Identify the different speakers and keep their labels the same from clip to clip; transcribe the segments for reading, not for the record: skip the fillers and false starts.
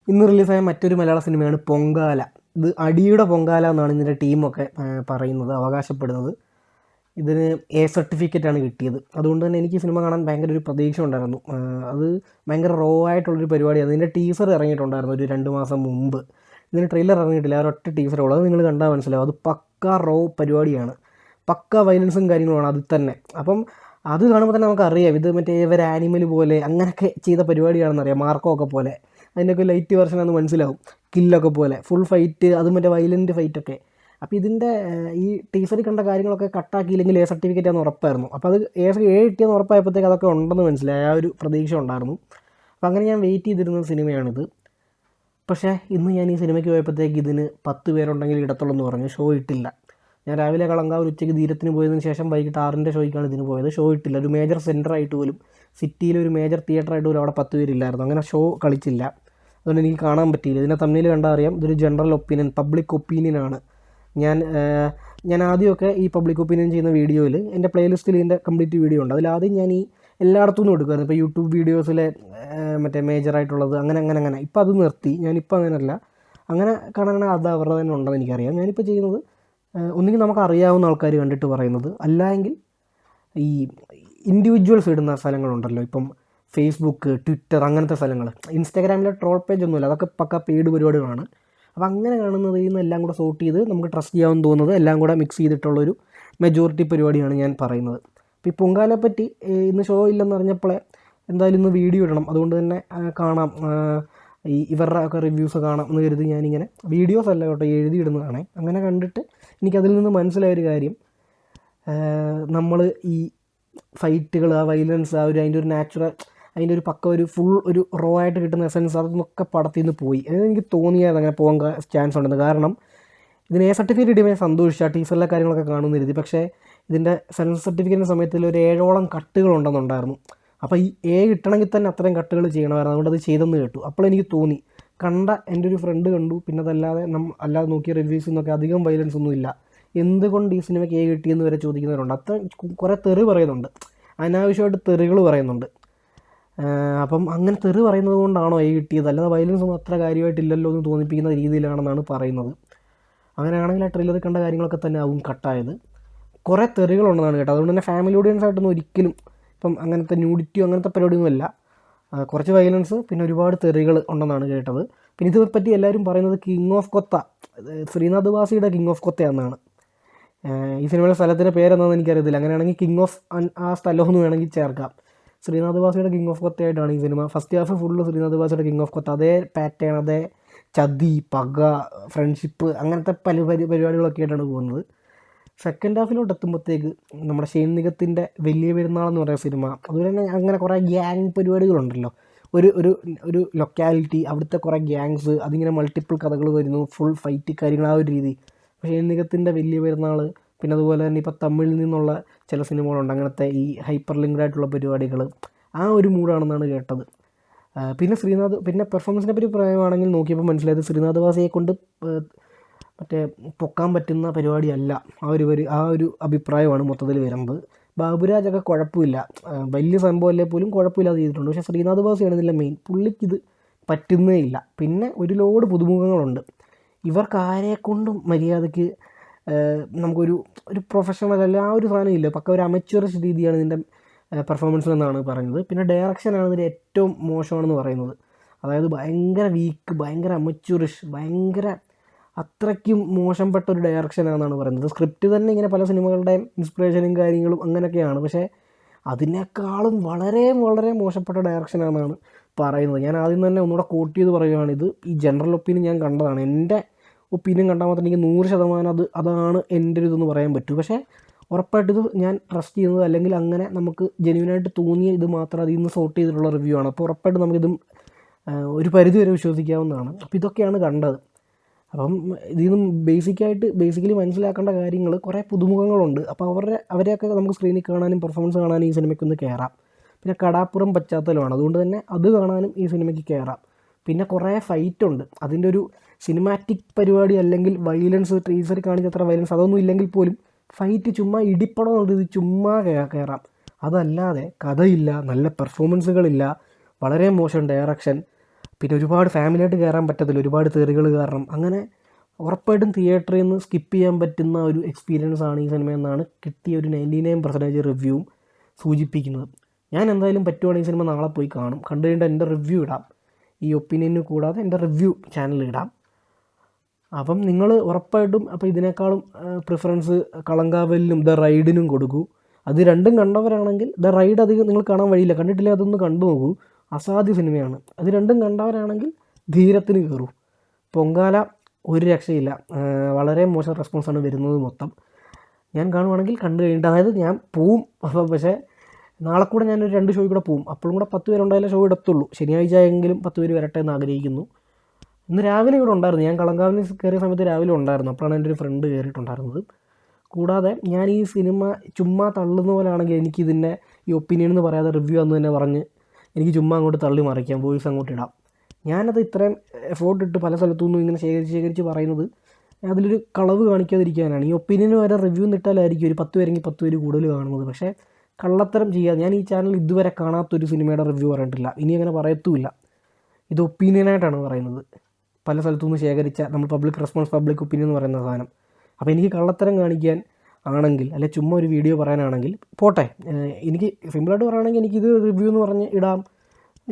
Speaker 1: ഇന്ന് റിലീസായ മറ്റൊരു മലയാള സിനിമയാണ് പൊങ്കാല. ഇത് അടിയുടെ പൊങ്കാല എന്നാണ് ഇതിൻ്റെ ടീമൊക്കെ പറയുന്നത്, അവകാശപ്പെടുന്നത്. ഇതിന് എ സർട്ടിഫിക്കറ്റാണ് കിട്ടിയത്. അതുകൊണ്ട് തന്നെ എനിക്ക് ഈ സിനിമ കാണാൻ ഭയങ്കര ഒരു പ്രതീക്ഷ ഉണ്ടായിരുന്നു. അത് ഭയങ്കര റോ ആയിട്ടുള്ളൊരു പരിപാടിയാണ്. ഇതിൻ്റെ ടീസർ ഇറങ്ങിയിട്ടുണ്ടായിരുന്നു ഒരു 2 മാസം മുമ്പ്. ഇതിന് ട്രെയിലർ ഇറങ്ങിയിട്ടില്ല, ആ ഒരൊറ്റ ടീസറേ ഉള്ളൂ. അത് നിങ്ങൾ കണ്ടാൽ മനസ്സിലാവും, അത് പക്ക റോ പരിപാടിയാണ്. പക്ക വയലൻസും കാര്യങ്ങളുമാണ് അതിൽ തന്നെ. അപ്പം അത് കാണുമ്പോൾ തന്നെ നമുക്കറിയാം ഇത് മറ്റേ ഇവർ ആനിമൽ പോലെ അങ്ങനെയൊക്കെ ചെയ്ത പരിപാടിയാണെന്നറിയാം, മാർക്കോ ഒക്കെ പോലെ. അതിൻ്റെയൊക്കെ ലൈറ്റ് വെർഷനാണെന്ന് മനസ്സിലാവും, കില്ലൊക്കെ പോലെ ഫുൾ ഫൈറ്റ്, അത് മറ്റേ വയലൻറ്റ് ഫൈറ്റൊക്കെ. അപ്പോൾ ഇതിൻ്റെ ഈ ടീസറിൽ കണ്ട കാര്യങ്ങളൊക്കെ കട്ടാക്കിയില്ലെങ്കിൽ എ സർട്ടിഫിക്കറ്റ് ആണെന്ന് ഉറപ്പായിരുന്നു. അപ്പോൾ അത് എ കിട്ടിയെന്ന് ഉറപ്പായപ്പോഴത്തേക്ക് അതൊക്കെ ഉണ്ടെന്ന് മനസ്സിലായി, ആ ഒരു പ്രതീക്ഷ ഉണ്ടായിരുന്നു. അപ്പോൾ അങ്ങനെ ഞാൻ വെയിറ്റ് ചെയ്തിരുന്ന സിനിമയാണിത്. പക്ഷേ ഇന്ന് ഞാൻ ഈ സിനിമയ്ക്ക് പോയപ്പോഴത്തേക്ക് ഇതിന് 10 പേരുണ്ടെങ്കിൽ ഇടത്തുള്ളൂ എന്ന് പറഞ്ഞു, ഷോ ഇട്ടില്ല. ഞാൻ രാവിലെ കളങ്കാവൂർ, ഉച്ചയ്ക്ക് ധീരത്തിന് പോയതിന് ശേഷം വൈകിട്ട് 6ൻ്റെ ഷോയ്ക്കാണ് ഇതിന് പോയത്. ഷോ ഇട്ടില്ല. ഒരു മേജർ സെൻറ്ററായിട്ട് പോലും, സിറ്റിയിലെ ഒരു മേജർ തിയേറ്ററായിട്ട് പോലും അവിടെ 10 പേരില്ലായിരുന്നു. അങ്ങനെ ഷോ കളിച്ചില്ല. അതുകൊണ്ട് എനിക്ക് കാണാൻ പറ്റിയില്ല. ഇതിനെ തമ്മിൽ കണ്ടാൽ അറിയാം, ഇതൊരു ജനറൽ ഒപ്പീനിയൻ, പബ്ലിക് ഒപ്പീനിയനാണ്. ഞാൻ ആദ്യമൊക്കെ ഈ പബ്ലിക് ഒപ്പീനിയൻ ചെയ്യുന്ന വീഡിയോയിൽ എൻ്റെ പ്ലേലിസ്റ്റിൽ ഇതിൻ്റെ കംപ്ലീറ്റ് വീഡിയോ ഉണ്ട്. അതിലാദ്യം ഞാൻ ഈ എല്ലായിടത്തു നിന്നും എടുക്കുമായിരുന്നു. ഇപ്പോൾ യൂട്യൂബ് വീഡിയോസിലെ മറ്റേ മേജറായിട്ടുള്ളത് അങ്ങനെ. ഇപ്പോൾ അത് നിർത്തി. ഞാനിപ്പോൾ അങ്ങനെയല്ല. അങ്ങനെ കാണാനാണെങ്കിൽ അത് അവരുടെ തന്നെ ഉണ്ടെന്ന് എനിക്കറിയാം. ഞാനിപ്പോൾ ചെയ്യുന്നത് ഒന്നുകിൽ നമുക്ക് അറിയാവുന്ന ആൾക്കാർ കണ്ടിട്ട് പറയുന്നത്, അല്ലെങ്കിൽ ഈ ഇൻഡിവിജ്വൽസ് ഇടുന്ന സ്ഥലങ്ങളുണ്ടല്ലോ, ഇപ്പം ഫേസ്ബുക്ക്, ട്വിറ്റർ, അങ്ങനത്തെ സ്ഥലങ്ങൾ. ഇൻസ്റ്റാഗ്രാമിലെ ട്രോൾ പേജ് ഒന്നുമില്ല, അതൊക്കെ പക്ക പെയ്ഡ് പരിപാടികളാണ്. അപ്പോൾ അങ്ങനെ കാണുന്നതിൽ നിന്ന് എല്ലാം കൂടെ സോർട്ട് ചെയ്ത് നമുക്ക് ട്രസ്റ്റ് ചെയ്യാമെന്ന് തോന്നുന്നത് എല്ലാം കൂടെ മിക്സ് ചെയ്തിട്ടുള്ളൊരു മെജോറിറ്റി പരിപാടിയാണ് ഞാൻ പറയുന്നത്. അപ്പോൾ ഈ പൊങ്കാലയെപ്പറ്റി ഇന്ന് ഷോ ഇല്ലെന്ന് അറിഞ്ഞപ്പോഴേ എന്തായാലും ഇന്ന് വീഡിയോ ഇടണം, അതുകൊണ്ട് തന്നെ കാണാം, ഇവരുടെ ഒക്കെ റിവ്യൂസ് കാണാം എന്ന് കരുതി ഞാനിങ്ങനെ വീഡിയോസ് അല്ല കേട്ടോ എഴുതിയിടുന്നതാണേ. അങ്ങനെ കണ്ടിട്ട് എനിക്കതിൽ നിന്ന് മനസ്സിലായൊരു കാര്യം, നമ്മൾ ഈ ഫൈറ്റുകൾ, ആ വയലൻസ്, ആ ഒരു അതിൻ്റെ ഒരു നാച്ചുറൽ, അതിൻ്റെ ഒരു പക്ക ഒരു ഫുൾ ഒരു റോ ആയിട്ട് കിട്ടുന്ന എസൻസ് അതൊക്കെ പടത്തിൽ നിന്ന് പോയി. എനിക്ക് തോന്നിയത് അങ്ങനെ പോകാൻ ചാൻസ് ഉണ്ടെന്ന്. കാരണം ഇതിന് എ സർട്ടിഫിക്കറ്റ് കിട്ടിയപ്പോൾ ഞാൻ സന്തോഷിച്ചു, ആ ടീച്ചറിലെ കാര്യങ്ങളൊക്കെ കാണുമെന്ന് കരുതി. പക്ഷേ ഇതിൻ്റെ സെൻസ് സർട്ടിഫിക്കറ്റിൻ്റെ സമയത്തിൽ ഒരു 7ഓളം കട്ടുകളുണ്ടെന്നുണ്ടായിരുന്നു. അപ്പോൾ ഈ എ കിട്ടണമെങ്കിൽ തന്നെ അത്രയും കട്ടുകൾ ചെയ്യണമായിരുന്നു. അതുകൊണ്ട് അത് ചെയ്തെന്ന് കേട്ടു. അപ്പോൾ എനിക്ക് തോന്നി, കണ്ട എൻ്റെ ഒരു ഫ്രണ്ട് കണ്ടു, പിന്നെ അതല്ലാതെ അല്ലാതെ നോക്കിയ റിവ്യൂസിൽ നിന്നൊക്കെ അധികം വയലൻസ് ഒന്നും ഇല്ല. എന്തുകൊണ്ട് ഈ സിനിമയ്ക്ക് എ കിട്ടിയെന്ന് വരെ ചോദിക്കുന്നവരുണ്ട്. അത്ര കുറേ തെറി പറയുന്നുണ്ട്, അനാവശ്യമായിട്ട് തെറികൾ പറയുന്നുണ്ട്. അപ്പം അങ്ങനെ തെറി പറയുന്നത് കൊണ്ടാണോ എ കിട്ടിയത്, അല്ലാതെ വയലൻസ് ഒന്നും അത്ര കാര്യമായിട്ടില്ലല്ലോ എന്ന് തോന്നിപ്പിക്കുന്ന രീതിയിലാണെന്നാണ് പറയുന്നത്. അങ്ങനെയാണെങ്കിൽ ആ ട്രെയിലറിൽ കണ്ട കാര്യങ്ങളൊക്കെ തന്നെ ആവും കട്ടായത്. കുറേ തെറികളുണ്ടെന്നാണ് കേട്ടത്. അതുകൊണ്ട് തന്നെ ഫാമിലി ഓഡിയൻസ് ആയിട്ടൊന്നും ഒരിക്കലും ഇപ്പം അങ്ങനത്തെ ന്യൂഡിറ്റിയോ അങ്ങനത്തെ പരിപാടിയൊന്നുമല്ല. കുറച്ച് വയലൻസ്, പിന്നെ ഒരുപാട് തെറികൾ ഉണ്ടെന്നാണ് കേട്ടത്. പിന്നെ ഇതിനെപ്പറ്റി എല്ലാവരും പറയുന്നത് കിങ് ഓഫ് കൊത്ത, ശ്രീനാഥ് വാസിയുടെ കിങ് ഓഫ് കൊത്തയാണെന്നാണ്. ഈ സിനിമയുടെ സ്ഥലത്തിൻ്റെ പേരെന്താണെന്ന് എനിക്കറിയത്തില്ല. അങ്ങനെയാണെങ്കിൽ കിങ് ഓഫ് ആ സ്ഥലമൊന്നും വേണമെങ്കിൽ ചേർക്കാം. ശ്രീനാഥ് വാസിയുടെ കിങ് ഓഫ് കൊത്തയായിട്ടാണ് ഈ സിനിമ. ഫസ്റ്റ് ഹാഫ് ഫുള്ള് ശ്രീനാഥ് വാസിയുടെ കിങ് ഓഫ് കൊത്ത, അതേ പാറ്റേൺ, അതേ ചതി, പക, ഫ്രണ്ട്ഷിപ്പ്, അങ്ങനത്തെ പല പരിപാടികളൊക്കെ ആയിട്ടാണ് പോകുന്നത്. സെക്കൻഡ് ഹാഫിലോട്ട് എത്തുമ്പോഴത്തേക്ക് നമ്മുടെ ഷെയ്ൻ നിഗത്തിൻ്റെ വലിയ പെരുന്നാൾ എന്ന് പറയുന്ന സിനിമ, അതുപോലെ തന്നെ അങ്ങനെ കുറേ ഗ്യാങ് പരിപാടികളുണ്ടല്ലോ. ഒരു ഒരു ഒരു ലൊക്കാലിറ്റി, അവിടുത്തെ കുറേ ഗ്യാങ്സ്, അതിങ്ങനെ മൾട്ടിപ്പിൾ കഥകൾ വരുന്നു, ഫുൾ ഫൈറ്റ് കാര്യങ്ങൾ, ആ ഒരു രീതി. പക്ഷേ ഷെയ്ൻ നിഗത്തിൻ്റെ വലിയ പെരുന്നാൾ, പിന്നെ അതുപോലെ തന്നെ ഇപ്പോൾ തമിഴിൽ നിന്നുള്ള ചില സിനിമകളുണ്ട് അങ്ങനത്തെ ഈ ഹൈപ്പർ ലിങ്ക്ഡ് ആയിട്ടുള്ള പരിപാടികൾ, ആ ഒരു മൂഡാണെന്നാണ് കേട്ടത്. പിന്നെ പെർഫോമൻസിനെ പറ്റി പറയുകയാണെങ്കിൽ നോക്കിയപ്പോൾ മനസ്സിലായത് ശ്രീനാഥ് വാസിയെ കൊണ്ട് മറ്റേ പൊക്കാൻ പറ്റുന്ന പരിപാടിയല്ല. ആ ഒരു അഭിപ്രായമാണ് മൊത്തത്തിൽ വരുന്നത്. ബാബുരാജൊക്കെ കുഴപ്പമില്ല, വലിയ സംഭവമല്ലേ പോലും കുഴപ്പമില്ലാതെ ചെയ്തിട്ടുണ്ട്. പക്ഷേ ശ്രീനാഥ് വാസിയാണ് ഇതിലെ മെയിൻ, പുള്ളിക്കിത് പറ്റുന്നേ ഇല്ല. പിന്നെ ഒരു ലോഡ് പുതുമുഖങ്ങളുണ്ട്, ഇവർക്ക് ആരെക്കൊണ്ടും മര്യാദയ്ക്ക് നമുക്കൊരു പ്രൊഫഷണൽ അല്ല, ആ ഒരു സാധനം ഇല്ല. പക്ക ഒരു അമച്വറിഷ് രീതിയാണ് ഇതിൻ്റെ പെർഫോമൻസ് എന്നാണ് പറയുന്നത്. പിന്നെ ഡയറക്ഷനാണ് ഇതിൻ്റെ ഏറ്റവും മോശമാണെന്ന് പറയുന്നത്. അതായത് ഭയങ്കര വീക്ക്, ഭയങ്കര അമച്വറിഷ്, ഭയങ്കര അത്രയ്ക്കും മോശപ്പെട്ട ഒരു ഡയറക്ഷനാണെന്നാണ് പറയുന്നത്. സ്ക്രിപ്റ്റ് തന്നെ ഇങ്ങനെ പല സിനിമകളുടെയും ഇൻസ്പിറേഷനും കാര്യങ്ങളും അങ്ങനെയൊക്കെയാണ്, പക്ഷേ അതിനേക്കാളും വളരെ വളരെ മോശപ്പെട്ട ഡയറക്ഷനാണെന്നാണ് പറയുന്നത്. ഞാൻ ആദ്യം തന്നെ ഒന്നുകൂടെ കോട്ട് ചെയ്ത് പറയുകയാണ്, ഇത് ഈ ജനറൽ ഒപ്പീനിയൻ ഞാൻ കണ്ടതാണ്. എൻ്റെ ഒപ്പീനിയൻ കണ്ടാൽ മാത്രം എനിക്ക് 100% അതാണ് എൻ്റെ ഒരു ഇതെന്ന് പറയാൻ പറ്റൂ. പക്ഷേ ഉറപ്പായിട്ട് ഇത് ഞാൻ ട്രസ്റ്റ് ചെയ്യുന്നത്, അല്ലെങ്കിൽ അങ്ങനെ നമുക്ക് ജെന്യുവനായിട്ട് തോന്നിയ ഇത് മാത്രം അതിൽ നിന്ന് സോർട്ട് ചെയ്തിട്ടുള്ള റിവ്യൂ ആണ്. അപ്പോൾ ഉറപ്പായിട്ട് നമുക്കിതും ഒരു പരിധി വരെ വിശ്വസിക്കാവുന്നതാണ്. അപ്പോൾ ഇതൊക്കെയാണ് കണ്ടത്. അപ്പം ഇതിൽ നിന്നും ബേസിക്കലി മനസ്സിലാക്കേണ്ട കാര്യങ്ങൾ, കുറേ പുതുമുഖങ്ങളുണ്ട്. അപ്പോൾ അവരെയൊക്കെ നമുക്ക് സ്ക്രീനിൽ കാണാനും പെർഫോമൻസ് കാണാനും ഈ സിനിമയ്ക്കൊന്ന് കയറാം. പിന്നെ കടാപ്പുറം പശ്ചാത്തലമാണ്, അതുകൊണ്ട് തന്നെ അത് കാണാനും ഈ സിനിമയ്ക്ക് കയറാം. പിന്നെ കുറേ ഫൈറ്റുണ്ട്, അതിൻ്റെ ഒരു സിനിമാറ്റിക് പരിപാടി അല്ലെങ്കിൽ വയലൻസ്, ടീസർ കാണിച്ചത്ര വയലൻസ് അതൊന്നും ഇല്ലെങ്കിൽ പോലും ഫൈറ്റ് ചുമ്മാ ഇടിപ്പടം ഇത് ചുമ്മാ കയറാം. അതല്ലാതെ കഥയില്ല, നല്ല പെർഫോമൻസുകളില്ല, വളരെ മോശം ഡയറക്ഷൻ, പിന്നെ ഒരുപാട് ഫാമിലിയായിട്ട് കയറാൻ പറ്റത്തില്ല, ഒരുപാട് തെറികൾ കാരണം. അങ്ങനെ ഉറപ്പായിട്ടും തിയേറ്ററിൽ നിന്ന് സ്കിപ്പ് ചെയ്യാൻ പറ്റുന്ന ഒരു എക്സ്പീരിയൻസ് ആണ് ഈ സിനിമ എന്നാണ് കിട്ടിയ ഒരു 99% റിവ്യൂവും സൂചിപ്പിക്കുന്നത്. ഞാൻ എന്തായാലും പറ്റുവാണെങ്കിൽ ഈ സിനിമ നാളെ പോയി കാണും. കണ്ടു കഴിഞ്ഞിട്ട് എൻ്റെ റിവ്യൂ ഇടാം. ഈ ഒപ്പീനിയന് കൂടാതെ എൻ്റെ റിവ്യൂ ചാനലിൽ ഇടാം. അപ്പം നിങ്ങൾ ഉറപ്പായിട്ടും അപ്പോൾ ഇതിനേക്കാളും പ്രിഫറൻസ് കളങ്കാവലിനും ദ റൈഡിനും കൊടുക്കൂ. അത് രണ്ടും കണ്ടവരാണെങ്കിൽ ദ റൈഡ് അധികം നിങ്ങൾ കാണാൻ വഴിയില്ല, കണ്ടിട്ടില്ല അതൊന്ന് കണ്ടു നോക്കൂ. അസാധ്യ സിനിമയാണ്. അത് രണ്ടും കണ്ടവരാണെങ്കിൽ ധീരത്തിന് കയറൂ. പൊങ്കാല ഒരു രക്ഷയില്ല, വളരെ മോശം റെസ്പോൺസാണ് വരുന്നത് മൊത്തം. ഞാൻ കാണുവാണെങ്കിൽ കണ്ടു കഴിഞ്ഞിട്ട്, അതായത് ഞാൻ പോവും, അപ്പോൾ പക്ഷേ നാളെ കൂടെ ഞാനൊരു 2 ഷോയിൽ കൂടെ പോവും. അപ്പോഴും കൂടെ 10 പേരുണ്ടായാലേ ഷോ എടുത്തുള്ളൂ. ശനിയാഴ്ച എങ്കിലും 10 പേര് വരട്ടെ എന്ന് ആഗ്രഹിക്കുന്നു. ഇന്ന് രാവിലെ ഇവിടെ ഉണ്ടായിരുന്നു, ഞാൻ കളങ്കാവിന് കയറിയ സമയത്ത് രാവിലെ ഉണ്ടായിരുന്നു. അപ്പോഴാണ് എൻ്റെ ഒരു ഫ്രണ്ട് കയറിയിട്ടുണ്ടായിരുന്നത്. കൂടാതെ ഞാൻ ഈ സിനിമ ചുമ്മാ തള്ളുന്ന പോലെയാണെങ്കിൽ എനിക്കിതിൻ്റെ ഈ ഒപ്പീനിയൻ എന്ന് പറയാതെ റിവ്യൂ എന്ന് തന്നെ പറഞ്ഞ് എനിക്ക് ചുമ്മാ അങ്ങോട്ട് തള്ളി മറിക്കാം, വോയിസ് അങ്ങോട്ട് ഇടാം. ഞാനത് ഇത്രയും എഫോർട്ട് ഇട്ട് പല സ്ഥലത്തു നിന്നും ഇങ്ങനെ ശേഖരിച്ച് പറയുന്നത് അതിലൊരു കളവ് കാണിക്കാതിരിക്കാനാണ്. ഈ ഒപ്പീനിയന് വരെ റിവ്യൂ ഇട്ടാലായിരിക്കും ഒരു 10 പേരെങ്കിൽ 10 പേര് കൂടുതൽ കാണുന്നത്. പക്ഷേ കള്ളത്തരം ചെയ്യാതെ, ഞാൻ ഈ ചാനൽ ഇതുവരെ കാണാത്തൊരു സിനിമയുടെ റിവ്യൂ പറഞ്ഞിട്ടില്ല, ഇനി അങ്ങനെ പറയത്തുമില്ല. ഇത് ഒപ്പീനിയനായിട്ടാണ് പറയുന്നത്, പല സ്ഥലത്തു നിന്ന് ശേഖരിച്ച നമ്മൾ പബ്ലിക് റെസ്പോൺസ്, പബ്ലിക് ഒപ്പീനിയൻ എന്ന് പറയുന്ന സാധനം. അപ്പോൾ എനിക്ക് കള്ളത്തരം കാണിക്കാൻ ആണെങ്കിൽ, അല്ലെ ചുമ്മാ ഒരു വീഡിയോ പറയാനാണെങ്കിൽ പോട്ടെ. എനിക്ക് സിമ്പിളായിട്ട് പറയുകയാണെങ്കിൽ എനിക്കിത് റിവ്യൂ എന്ന് പറഞ്ഞ് ഇടാം,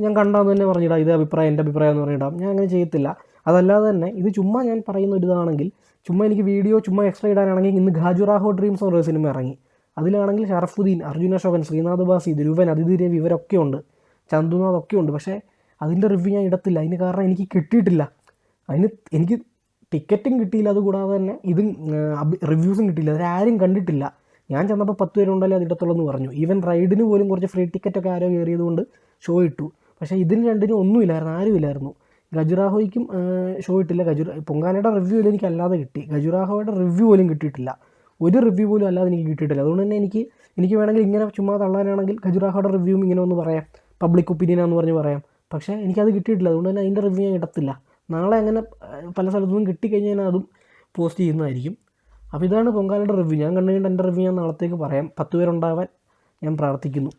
Speaker 1: ഞാൻ കണ്ടാന്ന് തന്നെ പറഞ്ഞിടാം, ഇത് അഭിപ്രായം എൻ്റെ അഭിപ്രായം എന്ന് പറഞ്ഞിടാം. ഞാൻ അങ്ങനെ ചെയ്യത്തില്ല. അതല്ലാതെ തന്നെ ഇത് ചുമ്മാ ഞാൻ പറയുന്ന ഒരു ഇതാണെങ്കിൽ, ചുമ്മാ എനിക്ക് വീഡിയോ ചുമ്മാ എക്സ്ട്രാ ഇടാനാണെങ്കിൽ, ഇന്ന് ഖാജുറാഹോ ഡ്രീംസ് എന്ന് പറയുന്ന സിനിമ ഇറങ്ങി. അതിലാണെങ്കിൽ ഷറഫുദ്ദീൻ, അർജുൻ അശോകൻ, ശ്രീനാഥ് ബാസി, ധ്രുവൻ, അതിഥി രവി ഇവരൊക്കെ ഉണ്ട്, ചന്തുനാഥ് ഒക്കെ ഉണ്ട്. പക്ഷേ അതിൻ്റെ റിവ്യൂ ഞാൻ ഇടത്തില്ല. അതിന് കാരണം എനിക്ക് കിട്ടിയിട്ടില്ല. എനിക്ക് ടിക്കറ്റും കിട്ടിയില്ല, അതുകൂടാതെ തന്നെ ഇതും റിവ്യൂസും കിട്ടിയില്ല. അതിലാരും കണ്ടിട്ടില്ല. ഞാൻ ചെന്നപ്പോൾ 10 പേരുണ്ടല്ലേ അത് ഇടത്തുള്ളൂ പറഞ്ഞു. ഈവൻ റൈഡിന് പോലും കുറച്ച് ഫ്രീ ടിക്കറ്റൊക്കെ ആരോ കയറിയത് കൊണ്ട് ഷോ ഇട്ടു. പക്ഷേ ഇതിന് രണ്ടിനും ഒന്നുമില്ലായിരുന്നു, ആരുമില്ലായിരുന്നു. ഖജുറാഹോയ്ക്കും ഷോ ഇട്ടില്ല. പൊങ്കാലയുടെ റിവ്യൂ പോലും എനിക്ക് അല്ലാതെ കിട്ടി. ഖജുറാഹോയുടെ റിവ്യൂ പോലും കിട്ടിയിട്ടില്ല. ഒരു റിവ്യൂ പോലും അല്ലാതെ എനിക്ക് കിട്ടിയിട്ടില്ല. അതുകൊണ്ട് തന്നെ എനിക്ക് വേണമെങ്കിൽ ഇങ്ങനെ ചുമ്മാ തള്ളാനാണെങ്കിൽ ഖജുറാഹോയുടെ റിവ്യൂവും ഇങ്ങനെ ഒന്ന് പറയാം, പബ്ലിക് ഒപ്പീനിയനാന്ന് പറഞ്ഞ് പറയാം. പക്ഷേ എനിക്കത് കിട്ടിയിട്ടില്ല. അതുകൊണ്ട് തന്നെ അതിൻ്റെ റിവ്യൂ ഞാൻ ഇടത്തില്ല. നാളെ അങ്ങനെ പല സ്ഥലത്തു നിന്നും കിട്ടിക്കഴിഞ്ഞാൽ ഞാൻ അതും പോസ്റ്റ് ചെയ്യുന്നതായിരിക്കും. അപ്പോൾ ഇതാണ് പൊങ്കാലയുടെ റിവ്യൂ. ഞാൻ കണ്ടു കഴിഞ്ഞിട്ട് എൻ്റെ റിവ്യൂ ഞാൻ നാളത്തേക്ക് പറയാം. 10 പേരുണ്ടാവാൻ ഞാൻ പ്രാർത്ഥിക്കുന്നു.